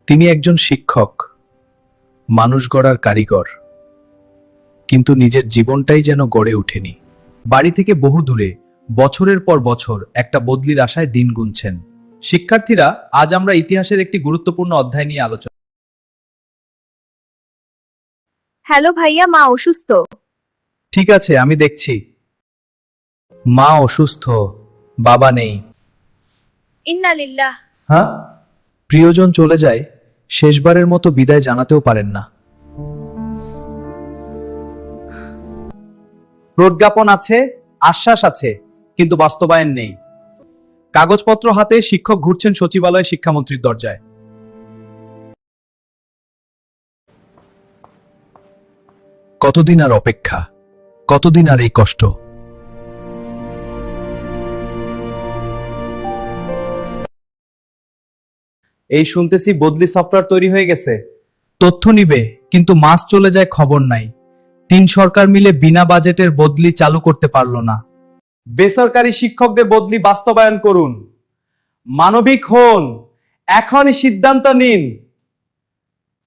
তিনি একজন শিক্ষক, মানুষ গড়ার কারিগর, কিন্তু নিজের জীবনটাই যেন গড়ে ওঠেনি। বাড়ি থেকে বহু দূরে বছরের পর বছর একটা বদলির আশায় দিন গুনছেন শিক্ষার্থীরা। আজ আমরা ইতিহাসের একটি গুরুত্বপূর্ণ অধ্যায় নিয়ে আলোচনা। হ্যালো ভাইয়া, মা অসুস্থ। ঠিক আছে, আমি দেখছি। মা অসুস্থ, বাবা নেই। ইন্না লিল্লাহ। হ্যাঁ, প্রিয়জন চলে যায়, শেষবারের মতো বিদায় জানাতেও পারেন না। প্রজ্ঞাপন আছে, আশ্বাস আছে, কিন্তু বাস্তবায়ন নেই। কাগজপত্র হাতে শিক্ষক ঘুরছেন সচিবালয়ে শিক্ষামন্ত্রীর দরজায়। কতদিন আর অপেক্ষা, কতদিন আর এই কষ্ট। এই শুনতেছি বদলি সফটওয়্যার তৈরি হয়ে গেছে। তথ্য নিবে, কিন্তু মাস চলে যায়, খবর নাই। 3 সরকার মিলে বিনা বাজেটের বদলি চালু করতে পারলো না। বেসরকারি শিক্ষকদের বদলি বাস্তবায়ন করুন। মানবিক হন, এখনই সিদ্ধান্ত নিন।